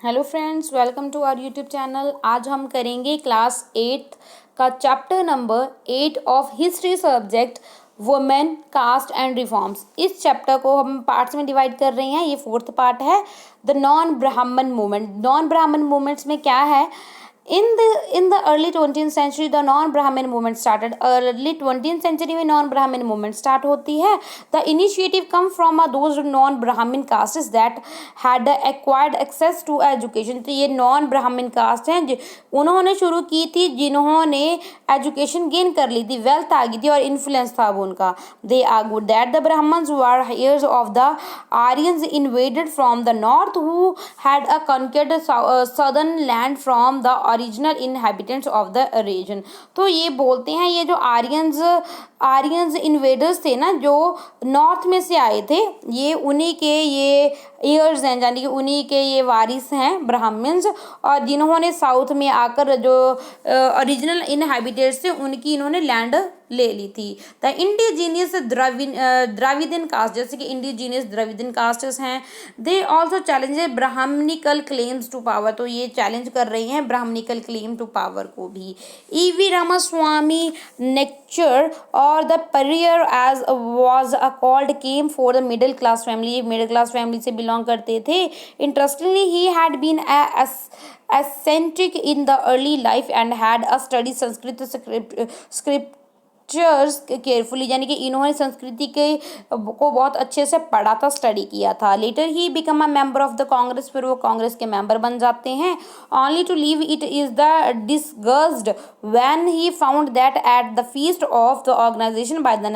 Hello friends, welcome to our YouTube channel. आज हम करेंगे क्लास 8 का chapter number 8 of history subject women, caste and reforms. इस chapter को हम पार्ट्स में डिवाइड कर रहे हैं। ये 4th पार्ट है, द नॉन ब्राह्मण मूवमेंट। नॉन ब्राह्मण मूवमेंट्स में क्या है? In the early 20th century the non-Brahmin movement started. Early 20th century में non-Brahmin movement start होती है. The initiative come from those non-Brahmin castes that had acquired access to education. तो ये non-Brahmin caste हैं उन्होंने शुरू की थी जिन्होंने एजुकेशन गेन कर ली थी, वेल्थ आ गई थी और इन्फ्लुएंस था वो उनका. They argued that the Brahmins were heirs of the Aryans invaded from the north who had conquered southern land from the original inhabitants of the region. तो ये बोलते हैं ये जो आर्यंस इन्वेडर्स थे ना, जो नॉर्थ में से आए थे, ये उन्हीं के ये ईयर्स हैं, यानी कि उन्हीं के ये वारिस हैं ब्राह्मण्स, और जिन्होंने साउथ में आकर जो ओरिजिनल इनहेबिटेंट्स थे उनकी इन्होंने लैंड ले ली थी. द इंडिजीनियस द्रविडियन कास्ट, जैसे कि इंडिजीनियस द्रविडियन कास्ट्स हैं, they also challenge Brahmanical claims to power. तो ये चैलेंज कर रही हैं ब्राह्मणिकल क्लेम टू पावर को भी. E.V. रामास्वामी नेक्चर और the Periyar as was called came for the middle class family. Middle class family से बिलोंग करते थे. Interestingly he had been eccentric in the early life and had a study Sanskrit scriptures carefully, यानी कि इन्होंने संस्कृति के को बहुत अच्छे से पढ़ा था, स्टडी किया था. Later he become a member of the Congress. फिर वो कांग्रेस के मेंबर बन जाते हैं. Only to leave it is the disgusted when he found that at the feast of the organization by the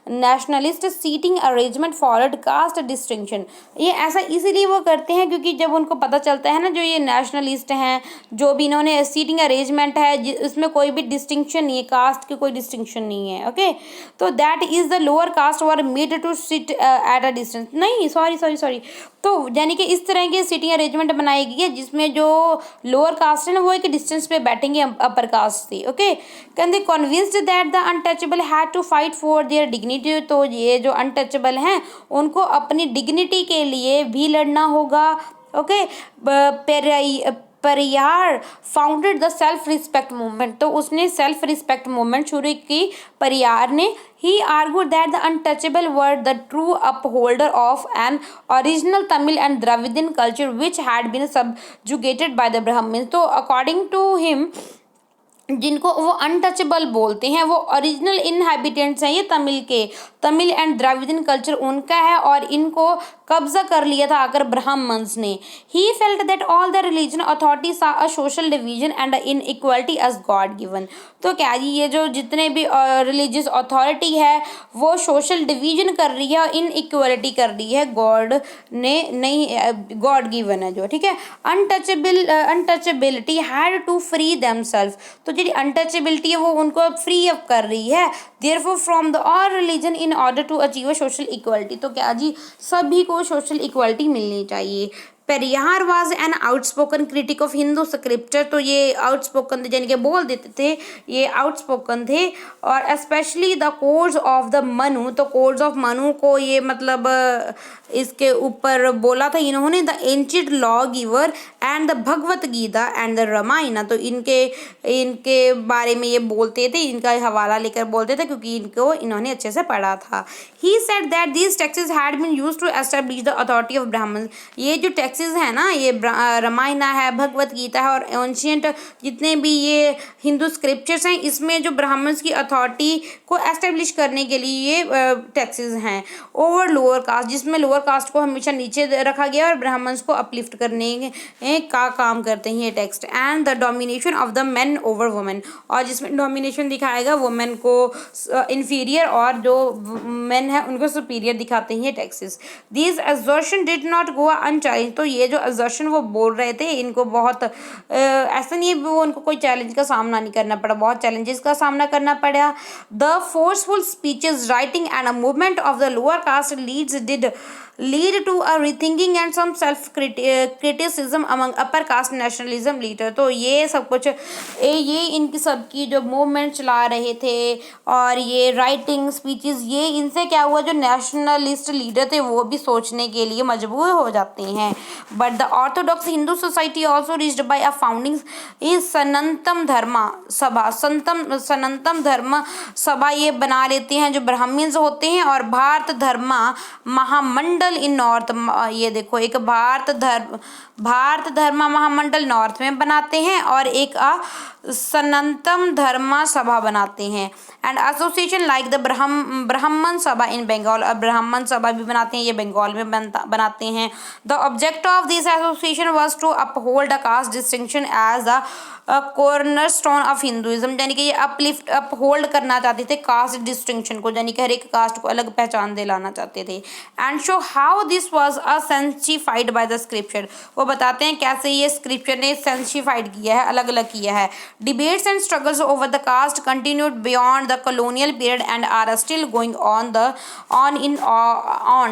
nationalist seating arrangement followed caste distinction. ये ऐसा इसीलिए वो करते हैं क्योंकि जब उनको पता चलता है ना, जो ये नेशनलिस्ट हैं, जो भी इन्होंने सीटिंग अरेंजमेंट है उसमें कोई भी डिस्टिंक्शन नहीं है, कास्ट की कोई डिस्टिंक्शन नहीं है. ओके, तो that is the lower caste were made to sit at a distance. नहीं, सॉरी. तो यानी कि इस तरह की सीटिंग अरेंजमेंट बनाई गई है जिसमें जो लोअर कास्ट है ना वो एक डिस्टेंस पे बैठेंगे अपर कास्ट से. Okay, can they convinced that the untouchable had to fight for their dignity. तो ये जो अनटचेबल हैं उनको अपनी डिग्निटी के लिए भी लड़ना होगा. Okay, Pariyar founded the self respect movement. तो उसने सेल्फ रिस्पेक्ट मूवमेंट शुरू की परियार ने. He argued that the untouchable were the true upholder of an original Tamil and Dravidian culture which had been subjugated by the Brahmins. तो according to him, जिनको वो untouchable बोलते हैं वो ओरिजिनल इनहेबिटेंट्स हैं ये तमिल के. तमिल एंड द्राविडियन कल्चर उनका है और इनको कब्जा कर लिया था आकर ब्राह्मण्स ने. He felt that all the religion authority saw a social division and inequality as God given. तो क्या जी, ये जो जितने भी रिलीजियस अथॉरिटी है वो सोशल डिवीजन कर रही है और इनइक्वालिटी कर रही है, गॉड ने नहीं, गॉड गिवन है जो. ठीक है, untouchability had to free themselves. तो जो अनटचेबिलिटी है वो उनको फ्री अप कर रही है. Therefore from the all religion in order to achieve social equality. तो क्या जी, सभी को सोशल इक्वालिटी मिलनी चाहिए. Periyar was an outspoken critic of Hindu scripture. तो ये आउटस्पोकन थे, यानी कि बोल देते थे, ये आउटस्पोकन थे. और specially the codes of the Manu. तो कोड्स ऑफ मनु को ये मतलब इसके ऊपर बोला था इन्होंने. The ancient law giver and the Bhagavad Gita and the Ramayana. तो इनके बारे में ये बोलते थे, इनका हवाला लेकर बोलते थे क्योंकि इनको इन्होंने अच्छे से पढ़ा था. He said that these texts had been used to establish the authority of Brahmin. ये जो टेक्सेस है ना, ये रामायण है, भगवत गीता है और एंशिएंट जितने भी ये हिंदू स्क्रिप्चर्स हैं, इसमें जो ब्राह्मण्स की अथॉरिटी को एस्टेब्लिश करने के लिए ये टेक्सेस हैं. ओवर लोअर कास्ट, जिसमें लोअर कास्ट को हमेशा नीचे रखा गया और ब्राह्मण्स को अपलिफ्ट करने का काम करते हैं ये text. And the domination of the main over women. और जिसमें डोमिनेशन दिखाएगा वुमेन को इन्फीरियर और जो मेन है उनको सुपीरियर दिखाते हैं ये Texas. These assertion did not go unchallenged. तो ये जो असर्शन वो बोल रहे थे इनको बहुत ऐसा नहीं है वो उनको कोई चैलेंज का सामना नहीं करना पड़ा, बहुत चैलेंजेस का सामना करना पड़ा. The forceful speeches writing and a movement of the lower caste leads did lead to a rethinking and some self criticism among upper caste nationalism leader. तो ये सब कुछ ये इनकी सबकी जो मूवमेंट चला रहे थे और ये राइटिंग स्पीचेस, ये इनसे क्या हुआ, जो नेशनलिस्ट लीडर थे वो भी सोचने के लिए मजबूर हो जाते हैं। But the orthodox Hindu society also reached by a founding is Sanatan Dharma Sabha. सनातन धर्म सभा ये बना लेते हैं जो ब्राह्मण्स होते हैं, और भारत धर्म महामंडल इन नॉर्थ, ये देखो एक भारत धर्म महामंडल नॉर्थ में बनाते हैं और एक सनातन धर्म सभा बनाते हैं। एंड एसोसिएशन लाइक द ब्राह्मण सभा इन बंगाल, और ब्राह्मण सभा भी बनाते हैं, ये बंगाल में बनाते हैं। The object of this association was to uphold the caste distinction as the cornerstone of Hinduism, यानी कि ये अपहोल्ड करना चाहते थे कास्ट डिस्टिंक्शन को, यानी कि हर एक कास्ट को अलग पहचान दिलाना चाहते थे। And show how this was sanctified by the scripture, वो बताते हैं कैसे ये स्क्रिप्चर ने सेंसिफाइड किया है, अलग अलग किया है। Debates and struggles over the caste continued beyond the colonial period and are still going on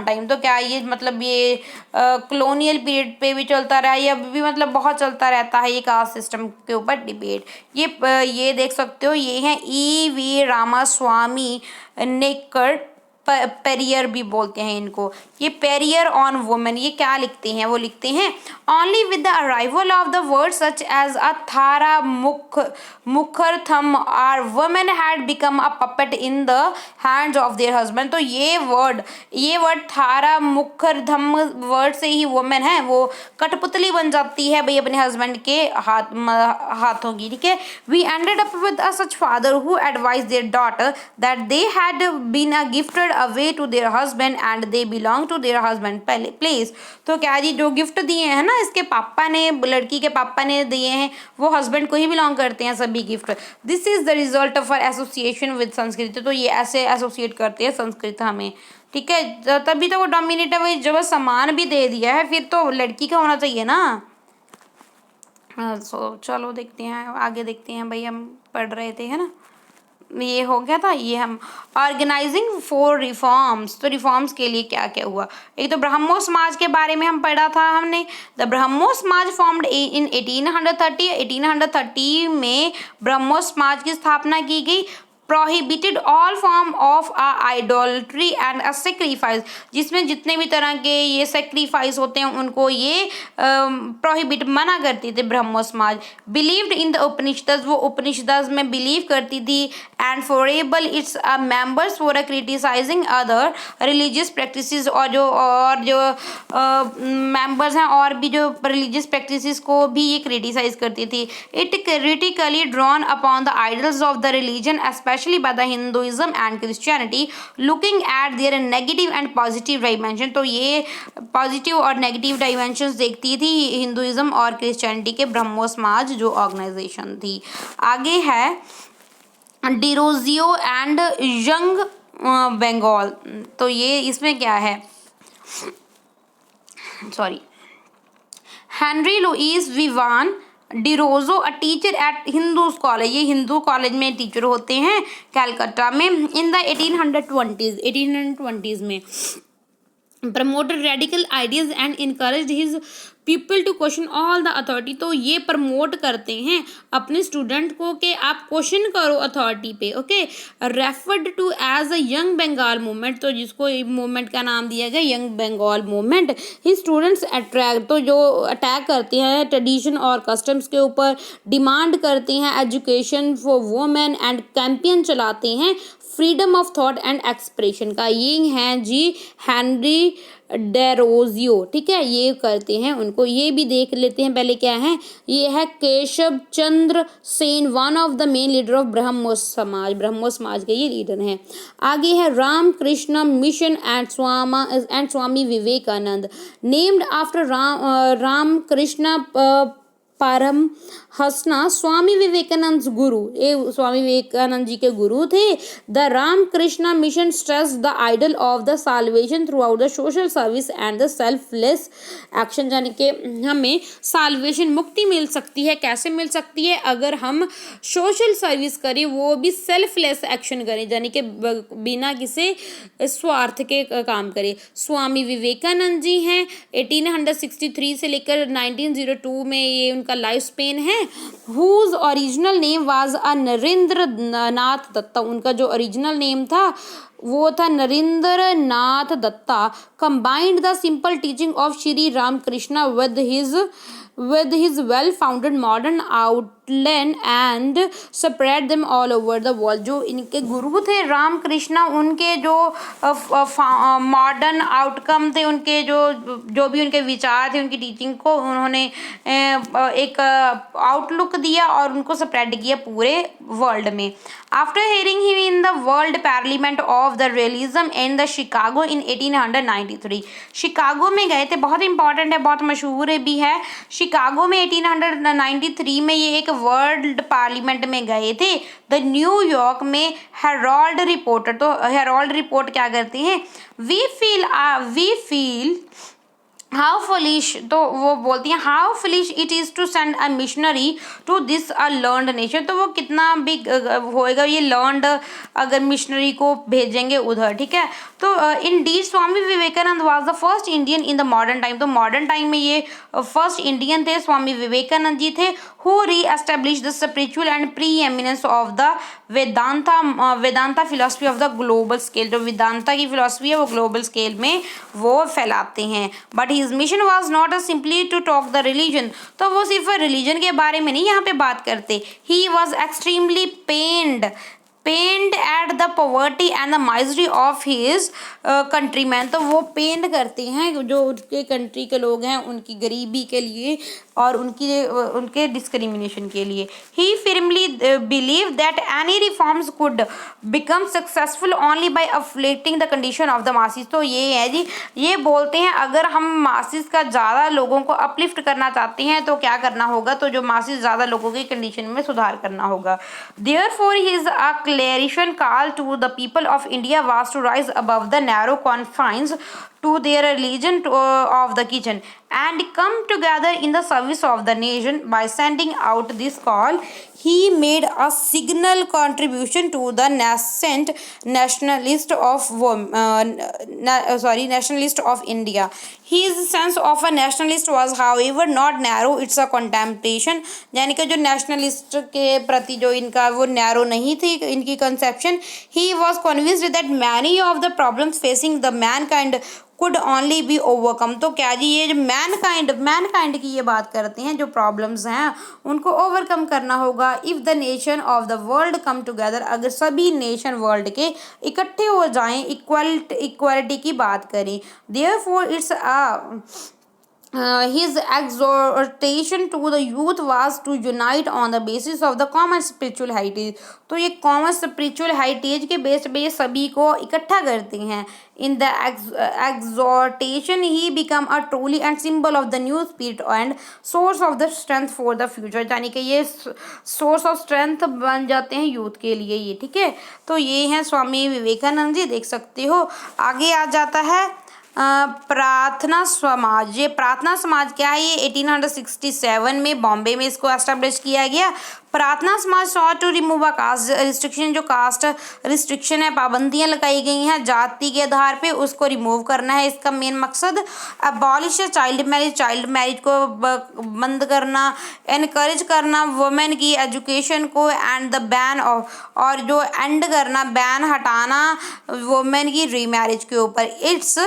time. तो क्या ये मतलब ये कॉलोनियल पीरियड पे भी चलता रहा, ये अभी भी मतलब बहुत चलता रहता है ये कास्ट सिस्टम के ऊपर डिबेट। ये देख सकते हो, ये हैं E.V. रामास्वामी नेकर, पेरियर भी बोलते हैं इनको, ये पेरियर ऑन वुमेन। ये क्या लिखते हैं, वो लिखते हैं only with the arrival of the word such as a थारा मुखर थम are women had become a puppet in the hands of their husband. तो ये वर्ड थारा मुखर थम वर्ड से ही वुमेन है वो कठपुतली बन जाती है भाई अपने हस्बैंड के हाथों की, ठीक है। We ended up with a such father who advise their daughter that they had been a gifted away to their husband and they belong to their husband place. तो क्या जी जो गिफ्ट दिए हैं ना इसके पापा ने, लड़की के पापा ने दिए हैं, वो हस्बैंड को ही बिलोंग करते हैं सभी gift. This is the result of our association with Sanskrit. तो ये ऐसे एसोसिएट करते हैं संस्कृत हमें, ठीक है। तभी तो वो डोमिनेटिव जब सामान भी दे दिया है फिर तो लड़की का होना चाहिए ना। चलो देखते हैं आगे, देखते हैं भाई, हम पढ़ रहे थे है ना, ये हो गया था। ये हम ऑर्गेनाइजिंग फॉर रिफॉर्म्स, तो रिफॉर्म्स के लिए क्या क्या हुआ। एक तो ब्रह्मो समाज के बारे में हम पढ़ा था हमने। द ब्रह्मो समाज फॉर्म्ड इन 1830 में ब्रह्मो समाज की स्थापना की गई। Prohibited all form of idolatry and a sacrifice, जिसमें जितने भी तरह के ये सेक्रीफाइस होते हैं उनको ये प्रोहिबिट मना करती थी ब्रह्मो समाज। बिलीव्ड इन द उपनिषद, वो उपनिषद में बिलीव करती थी। And forbade its members for a criticizing other religious practices, और जो मेंबर्स हैं और भी जो रिलीजियस प्रैक्टिसेस को भी ये क्रिटिसाइज करती थी। It critically drawn upon the idols of the religion especially by the Hinduism and Christianity, looking at their negative and positive dimension। तो ये पॉजिटिव और नेगेटिव डायमेंशंस देखती थी हिंदुइज्म और क्रिश्चियनिटी के ब्रह्मो समाज जो ऑर्गेनाइजेशन थी। आगे है डिरोजियो एंड यंग बंगाल। तो ये इसमें क्या है, sorry, Henry Louis Vivian Derozio a teacher at Hindu's College, ये हिंदू कॉलेज में टीचर होते हैं कलकत्ता में। इन द 1820s में promoted radical ideas and encouraged his people to question all the authority. तो ये प्रमोट करते हैं अपने स्टूडेंट को कि आप क्वेश्चन करो अथॉरिटी पे, okay. Referred to as a young Bengal movement, तो जिसको मूवमेंट का नाम दिया गया young Bengal movement. He students attract, तो जो अटैक करते हैं ट्रेडिशन और कस्टम्स के ऊपर, डिमांड करते हैं education for women and campaign चलाते हैं freedom of thought and expression का। ये हैं जी हेनरी डेरोजियो, ठीक है, ये करते हैं उनको। ये भी देख लेते हैं पहले क्या है। ये है Keshav Chandra Sen, one of the main leader of Brahmo Samaj के ये लीडर हैं। आगे है Ram Krishna Mission and Swami Vivekananda, named after Ram Krishna Paramhansa Swami Vivekananda guru, ये स्वामी विवेकानंद जी के गुरु थे। The Ramakrishna Mission stress the ideal of the salvation throughout the social service and the selfless action, यानी कि हमें साल्वेशन मुक्ति मिल सकती है। कैसे मिल सकती है? अगर हम सोशल सर्विस करें, वो भी सेल्फलेस एक्शन करें, यानी कि बिना किसी स्वार्थ के काम करें। स्वामी विवेकानंद जी हैं, 1863 से लेकर 1902 में ये उनका लाइफ स्पेन है। Whose original name was Narendra Nath Datta, उनका जो ओरिजिनल नेम था वो था Narendra Nath Datta. Combined the simple teaching of Shri Ramakrishna with his well founded modern outline and spread them all over the world. जो इनके गुरु थे रामकृष्ण, उनके जो मॉडर्न आउटकम थे, उनके जो भी उनके विचार थे, उनकी टीचिंग को उन्होंने एक आउटलुक दिया और उनको स्प्रेड किया पूरे वर्ल्ड में। After hearing him in the world parliament of the realism in the Chicago in 1893, Chicago में गए थे, बहुत इंपॉर्टेंट है, बहुत मशहूर भी है। शिकागो में 1893 में ये एक वर्ल्ड पार्लियामेंट में गए थे। द न्यूयॉर्क में हेराल्ड रिपोर्टर, तो हेराल्ड रिपोर्ट क्या करते हैं? वी फील हाउ फुलिश, तो वो बोलती हैं how foolish it is to send a missionary to this a learned nation, तो वो कितना भी होएगा ये लर्नड अगर मिशनरी को भेजेंगे उधर, ठीक है। तो indeed Swami Vivekananda was the first Indian in the modern time, तो मॉडर्न टाइम में ये फर्स्ट इंडियन थे, स्वामी विवेकानंद जी थे। हु री establish the spiritual and pre eminence of the Vedanta philosophy of the global scale, जो वेदांता की फिलोसफी है वो ग्लोबल स्केल में वो फैलाते हैं। But his mission was not simply to talk the religion, तो वो सिर्फ रिलीजन के बारे में नहीं यहाँ पे बात करते। He was extremely pained at the poverty and the misery of his countryman, तो वो पेंड करते हैं जो उनके कंट्री के लोग हैं उनकी गरीबी के लिए और उनके डिस्क्रिमिनेशन के लिए। He firmly believe that any reforms could become successful only by uplifting the condition of the masses, तो ये है जी, ये बोलते हैं अगर हम मासिस का ज़्यादा लोगों को अपलिफ्ट करना चाहते हैं तो क्या करना होगा? तो जो मासिस ज़्यादा लोगों की कंडीशन में सुधार करना होगा। Therefore his a clarion call to the people of India was to rise above the narrow confines to their religion of the kitchen and come together in the service of the nation. By sending out this call, he made a signal contribution to the nascent nationalist of India. His sense of a nationalist was, however, not narrow. It's a contemplation, यानी कि जो nationalist के प्रति जो इनका वो narrow नहीं थी इनकी conception. He was convinced that many of the problems facing the mankind could only be overcome, तो क्या जी ये जो मैनकाइंड की ये बात करते हैं, जो प्रॉब्लम्स हैं उनको ओवरकम करना होगा। If the nation of the world come together, अगर सभी नेशन वर्ल्ड के इकट्ठे हो जाएं, इक्वालिटी की बात करें। Therefore it's his exhortation to the youth was to unite on the basis of the common spiritual heritage, तो ये common spiritual heritage के बेस पे ये सभी को इकट्ठा करते हैं। In the exhortation he become a truly and symbol of the new spirit and source of the strength for the future, यानी कि ये source of strength बन जाते हैं यूथ के लिए ये, ठीक है। तो ये हैं स्वामी विवेकानंद जी, देख सकते हो। आगे आ जाता है प्रार्थना समाज। ये प्रार्थना समाज क्या है? ये 1867 में बॉम्बे में इसको एस्टेब्लिश किया गया। Prarthana Samaj saw to remove a caste restriction, जो कास्ट रिस्ट्रिक्शन है, पाबंदियां लगाई गई हैं जाति के आधार पे, उसको रिमूव करना है इसका मेन मकसद। अबॉलिश चाइल्ड मैरिज को बंद करना, इनकरेज करना वुमेन की एजुकेशन को, एंड द बैन और जो एंड करना, बैन हटाना वुमेन की रीमैरिज के ऊपर। It's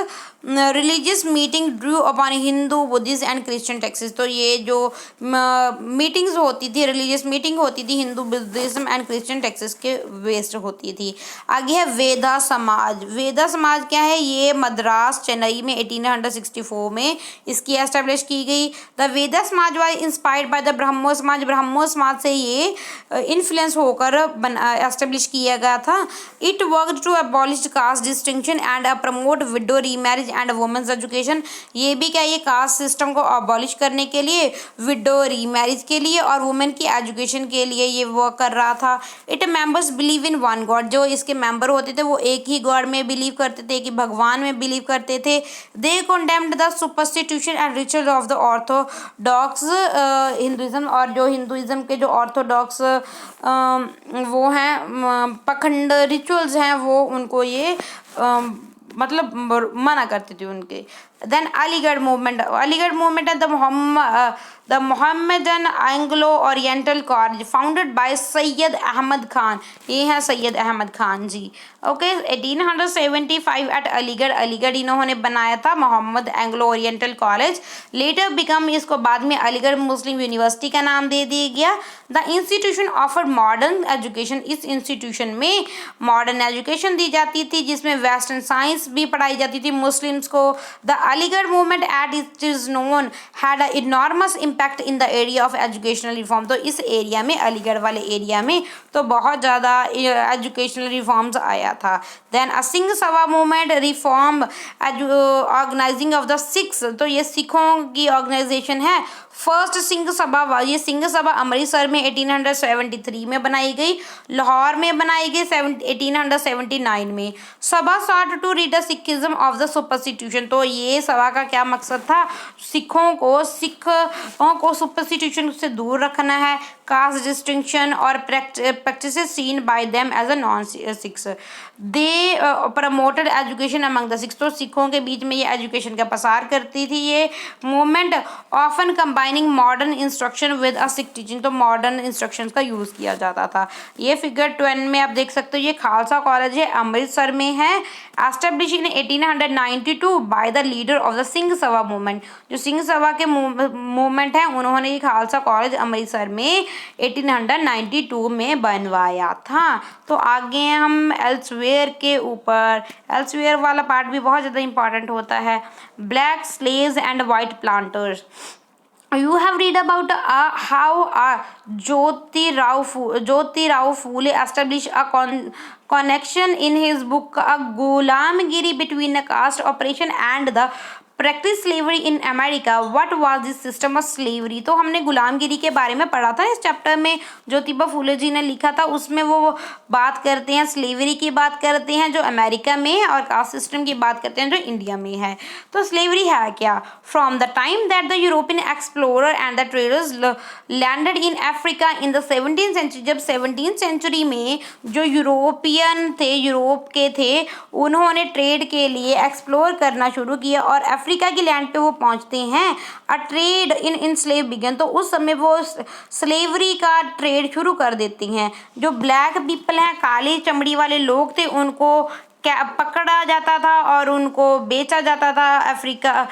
religious meeting Drew upon Hindu Buddhist and Christian Texas, तो ये जो मीटिंग्स होती थी, रिलीजियस मीटिंग होती थी Hindu Buddhism and Christian Texas के बेस्ड होती थी। आगे है वेदा समाज। वेदा समाज क्या है? ये मद्रास चेन्नई में 1864 में इसकी एस्टेब्लिश की गई। द वेदा समाज वाज इंस्पायर्ड बाय द ब्रह्मो समाज, ब्रह्मो समाज से ये इन्फ्लुएंस होकर एस्टेब्लिश किया गया था। It work to abolish caste distinction and promote widow remarriage and women's education, ये भी क्या ये कास्ट सिस्टम को अबॉलिश करने के लिए, विडो रीमैरिज के लिए और वुमेन की एजुकेशन के लिए ये वो कर रहा था। It members believe in one God, जो इसके मेंबर होते थे वो एक ही गॉड में बिलीव करते थे, कि भगवान में बिलीव करते थे। They condemned the superstition and ritual of the orthodox Hinduism, और जो हिंदुइज्म के जो ऑर्थोडॉक्स वो हैं पखंड रिचुअल्स हैं वो उनको ये मतलब मना करते थे उनके। देन अलीगढ़ मूवमेंट है the Mohammedan Anglo Oriental college founded by Syed Ahmed Khan, ये है सैयद अहमद खान जी। ओके 1875 एट अलीगढ़ इन्होंने बनाया था Mohammad Anglo Oriental college. Later become, इसको बाद में अलीगढ़ मुस्लिम यूनिवर्सिटी का नाम दे दिया गया। The institution offer modern education, इस इंस्टीट्यूशन में मॉडर्न एजुकेशन दी जाती थी जिसमें वेस्टर्न साइंस भी पढ़ाई जाती थी मुस्लिम्स को। The Aligarh movement at it is known had a enormous impact in the area of educational reform, तो इस एरिया में अलीगढ़ वाले एरिया में तो बहुत ज़्यादा एजुकेशनल रिफॉर्म्स आया था। Then a Singh Sabha movement reform organizing of the Sikhs, तो ये सिखों की ऑर्गेनाइजेशन है। फर्स्ट सिंह सभा, ये सिंह सभा अमृतसर में 1873 में बनाई गई, लाहौर में बनाई गई 1879 में। Sabha sought to rid the Sikhism of the superstition, तो ये सभा का क्या मकसद था, सिखों को सुपरस्टिट्यूशन से दूर रखना है, कास्ट डिस्टिंक्शन और practice seen by them as a non Sikhs. They promoted education among the Sikhs, तो सिखों के बीच में ये एजुकेशन का प्रसार करती थी ये movement. Often combining modern instruction with a Sikh teaching, तो मॉडर्न इंस्ट्रक्शंस का यूज़ किया जाता था। ये फिगर 12 में आप देख सकते हो, ये खालसा कॉलेज है अमृतसर में है, establish in 1892 by the leader of the Singh Sabha movement, जो सिंह सभा के मूवमेंट है उन्होंने ये खालसा कॉलेज अमृतसर में 1892 में बनवाया था। तो आगे हैं हम एल्सवेयर के ऊपर, एल्सवेयर वाला पार्ट भी बहुत ज़्यादा इंपॉर्टेंट होता है। Black slaves and white planters, you have read about how Jyotirao Phule established a connection in his book Gulamgiri between a caste operation and the practice slavery in America. What was this system of slavery, तो हमने गुलामगिरी के बारे में पढ़ा था इस chapter में, ज्योतिबा फूले जी ने लिखा था, उसमें वो बात करते हैं स्लेवरी की बात करते हैं जो अमेरिका में है और कास्ट सिस्टम की बात करते हैं जो इंडिया में है। तो स्लेवरी है क्या, from the time that the European explorer and the traders landed in Africa in the 17th century, जब 17th सेंचुरी में जो यूरोपियन थे, यूरोप के थे, उन्होंने ट्रेड के लिए एक्सप्लोर करना शुरू किया और अफ्रीका की लैंड पे वो पहुंचते हैं, a trade in slave began, तो उस समय वो स्लेवरी का ट्रेड शुरू कर देती हैं। जो ब्लैक पीपल हैं, काली चमड़ी वाले लोग थे, उनको क्या पकड़ा जाता था और उनको बेचा जाता था, अफ्रीका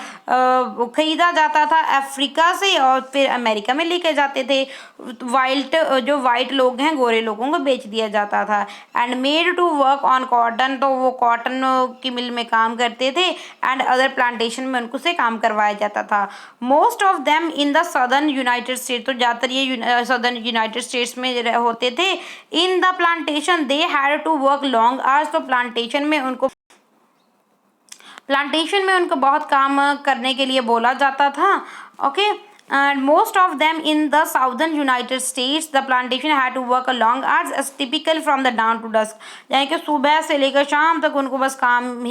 खरीदा जाता था अफ्रीका से और फिर अमेरिका में लेके जाते थे। जो वाइट लोग हैं, गोरे लोगों को बेच दिया जाता था। And made to work on cotton, तो वो कॉटन की मिल में काम करते थे एंड अदर प्लांटेशन में उनको से काम करवाया जाता था। Most of them in the southern United State, तो ज़्यादातर ये सदर्न यूनाइटेड स्टेट्स में होते थे। In the plantation they had to work long hours, तो प्लांटेशन में उनको बहुत काम करने के लिए बोला जाता था। Okay and most of them in the southern United States the plantation had to work a long hours as typical from the dawn to dusk, यानी कि सुबह से लेकर शाम तक उनको बस काम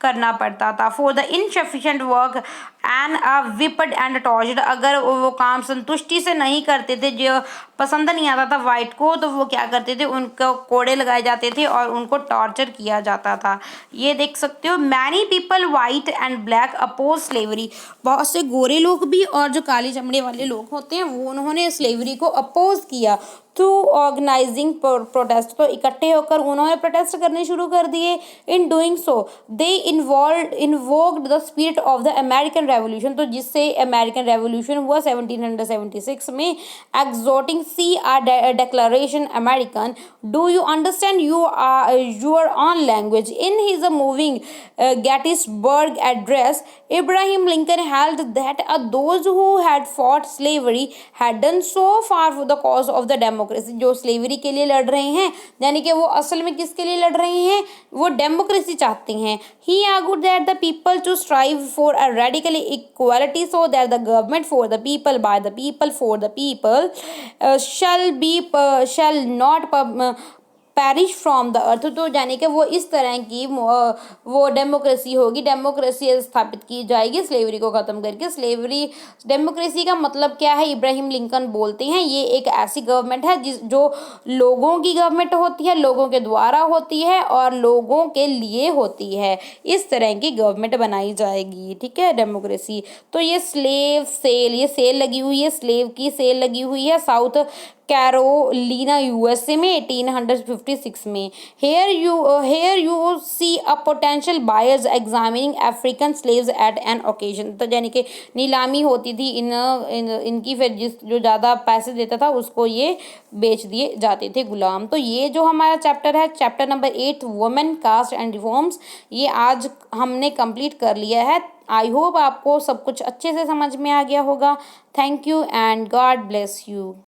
करना पड़ता था। for the insufficient work and whipped and tortured, अगर वो काम संतुष्टि से नहीं करते थे, जो पसंद नहीं आता था वाइट को, तो वो क्या करते थे, उनको कोड़े लगाए जाते थे और उनको टॉर्चर किया जाता था। ये देख सकते हो, many people white and black oppose slavery, बहुत से गोरे लोग भी और जो काली चमड़े वाले लोग होते हैं वो उन्होंने स्लेवरी को अपोज किया। थ्रू ऑर्गेनाइजिंग प्रोटेस्ट, तो इकट्ठे होकर उन्होंने प्रोटेस्ट करने शुरू कर दिए। In doing so they invoked the spirit of the American revolution, तो जिससे अमेरिकन रेवोल्यूशन हुआ 1776 में। Exhorting see our declaration American, do you understand your own language. In his moving Gettysburg address, Abraham Lincoln held that those who had fought slavery had done so far for the cause of the democracy democracy, जो slavery के लिए लड़ रहे हैं, यानी कि वो असल में किसके लिए लड़ रहे हैं, वो डेमोक्रेसी चाहते हैं। He argued that the people to strive for a radical equality so that the government for the people by the people for the people shall not perish from the earth. तो यानी कि वो इस तरह की वो डेमोक्रेसी होगी, democracy स्थापित की जाएगी स्लेवरी को ख़त्म करके। स्लेवरी डेमोक्रेसी का मतलब क्या है, इब्राहिम लिंकन बोलते हैं ये एक ऐसी गवर्नमेंट है जो लोगों की गवर्नमेंट होती है, लोगों के द्वारा होती है और लोगों के लिए होती है, इस तरह की गवर्नमेंट बनाई जाएगी। ठीक है, डेमोक्रेसी। तो ये स्लेव सेल, ये सेल लगी हुई है, स्लेव की सेल लगी हुई है साउथ कैरोलिना यूएसए में 1856 में। Here you see a potential buyers examining African slaves at an occasion. तो यानी कि नीलामी होती थी इनकी, फिर जो ज़्यादा पैसे देता था उसको ये बेच दिए जाते थे गुलाम। तो ये जो हमारा चैप्टर है, chapter number 8 women caste and reforms, ये आज हमने कंप्लीट कर लिया है। आई होप आपको सब कुछ अच्छे से समझ में आ गया होगा। Thank you and God bless you.